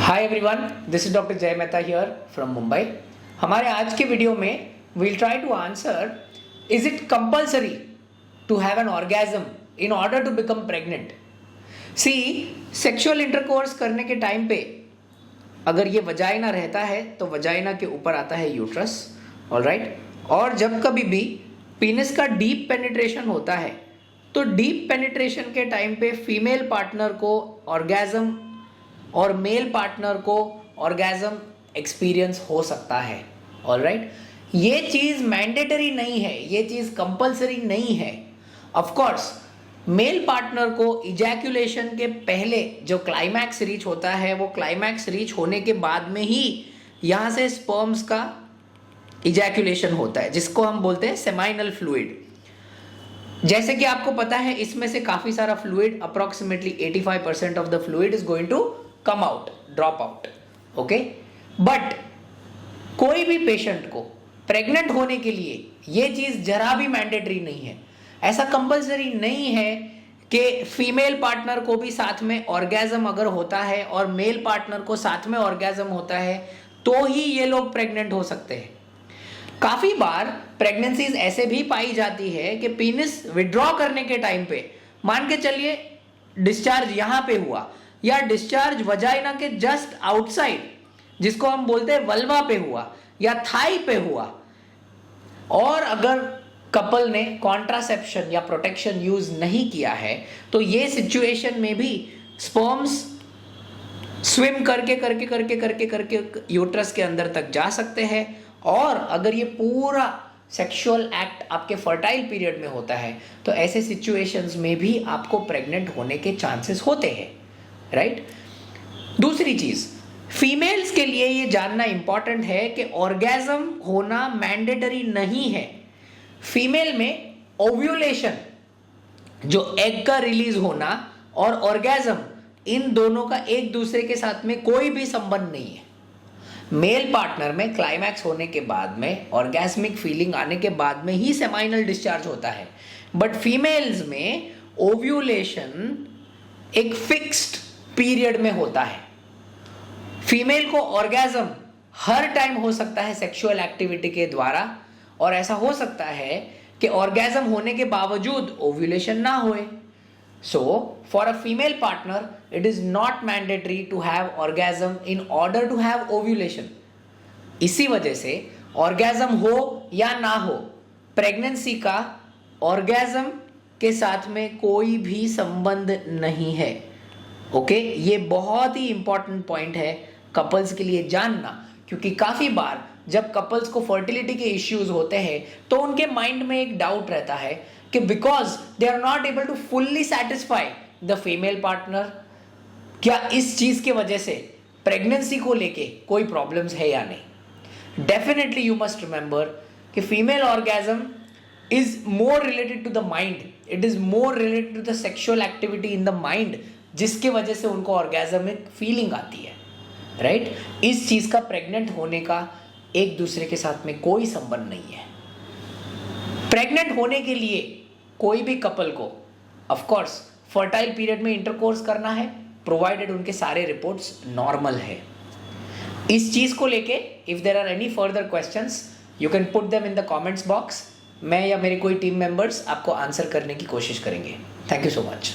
Hi everyone, this is doctor जय Mehta here from Mumbai. हमारे आज के वीडियो में we'll try to answer, is it compulsory to have an orgasm in order to become pregnant. See, sexual intercourse करने के time पे अगर ये वजाइना रहता है तो वजाइना के ऊपर आता है यूट्रस, ऑलराइट। और जब कभी भी पीनिस का डीप पेनिट्रेशन होता है तो डीप पेनिट्रेशन के टाइम पे फीमेल पार्टनर को ऑर्गेजम और मेल पार्टनर को ऑर्गेजम एक्सपीरियंस हो सकता है, ऑलराइट। ये चीज़ मैंडेटरी नहीं है, ये चीज़ कंपलसरी नहीं है। ऑफ कोर्स मेल पार्टनर को इजैक्यूलेशन के पहले जो क्लाइमैक्स रीच होता है वो क्लाइमैक्स रीच होने के बाद में ही यहाँ से स्पर्म्स का इजैक्यूलेशन होता है, जिसको हम बोलते हैं सेमाइनल फ्लूइड। जैसे कि आपको पता है इसमें से काफ़ी सारा fluid, approximately 85% of the fluid is going to come out, drop out, okay. But कोई भी पेशेंट को प्रेग्नेंट होने के लिए ये चीज जरा भी मैंडेटरी नहीं है। ऐसा कंपलसरी नहीं है कि फीमेल पार्टनर को भी साथ में ऑर्गेजम अगर होता है और मेल पार्टनर को साथ में ऑर्गेजम होता है तो ही ये लोग प्रेग्नेंट हो सकते हैं। काफी बार प्रेगनेंसीज ऐसे भी पाई जाती है कि पीनिस विड्रॉ करने के टाइम पे, मान के चलिए डिस्चार्ज यहां पे हुआ या डिस्चार्ज वजाइना के जस्ट आउटसाइड, जिसको हम बोलते हैं वल्वा पे हुआ या थाई पे हुआ, और अगर कपल ने कॉन्ट्रासेप्शन या प्रोटेक्शन यूज नहीं किया है तो ये सिचुएशन में भी स्पर्म्स स्विम करके करके करके करके करके यूट्रस के अंदर तक जा सकते हैं। और अगर ये पूरा सेक्सुअल एक्ट आपके फर्टाइल पीरियड में होता है तो ऐसे सिचुएशंस में भी आपको प्रेग्नेंट होने के चांसेस होते हैं, राइट। दूसरी चीज, फीमेल्स के लिए ये जानना इंपॉर्टेंट है कि ऑर्गेजम होना मैंडेटरी नहीं है। फीमेल में ओव्यूलेशन, जो एग का रिलीज होना, और ऑर्गेजम, इन दोनों का एक दूसरे के साथ में कोई भी संबंध नहीं है। मेल पार्टनर में क्लाइमैक्स होने के बाद में, ऑर्गेस्मिक फीलिंग आने के बाद में ही सेमाइनल डिस्चार्ज होता है। बट फीमेल्स में ओव्यूलेशन एक फिक्स्ड पीरियड में होता है। फीमेल को ऑर्गेजम हर टाइम हो सकता है सेक्सुअल एक्टिविटी के द्वारा, और ऐसा हो सकता है कि ऑर्गेजम होने के बावजूद ओव्यूलेशन ना होए। So for a female partner it is not mandatory to have orgasm in order to have ovulation. इसी वजह से ऑर्गेजम हो या ना हो, प्रेगनेंसी का ऑर्गेजम के साथ में कोई भी संबंध नहीं है, ओके। ये बहुत ही इंपॉर्टेंट पॉइंट है कपल्स के लिए जानना, क्योंकि काफी बार जब कपल्स को फर्टिलिटी के इश्यूज होते हैं तो उनके माइंड में एक डाउट रहता है कि because they are not able to fully satisfy the female partner, क्या इस चीज के वजह से प्रेगनेंसी को लेके कोई प्रॉब्लम्स है या नहीं। डेफिनेटली यू मस्ट रिमेंबर कि female orgasm is more related to the mind, it is more related to the sexual activity in the mind, जिसके वजह से उनको ऑर्गेजमिक फीलिंग आती है, राइट। इस चीज का प्रेग्नेंट होने का एक दूसरे के साथ में कोई संबंध नहीं है। प्रेग्नेंट होने के लिए कोई भी कपल को ऑफ कोर्स फर्टाइल पीरियड में इंटरकोर्स करना है, प्रोवाइडेड उनके सारे रिपोर्ट्स नॉर्मल है। इस चीज को लेके if there are any further questions you can put them in the comments box. मैं या मेरे कोई टीम मेंबर्स आपको आंसर करने की कोशिश करेंगे। Thank you so much.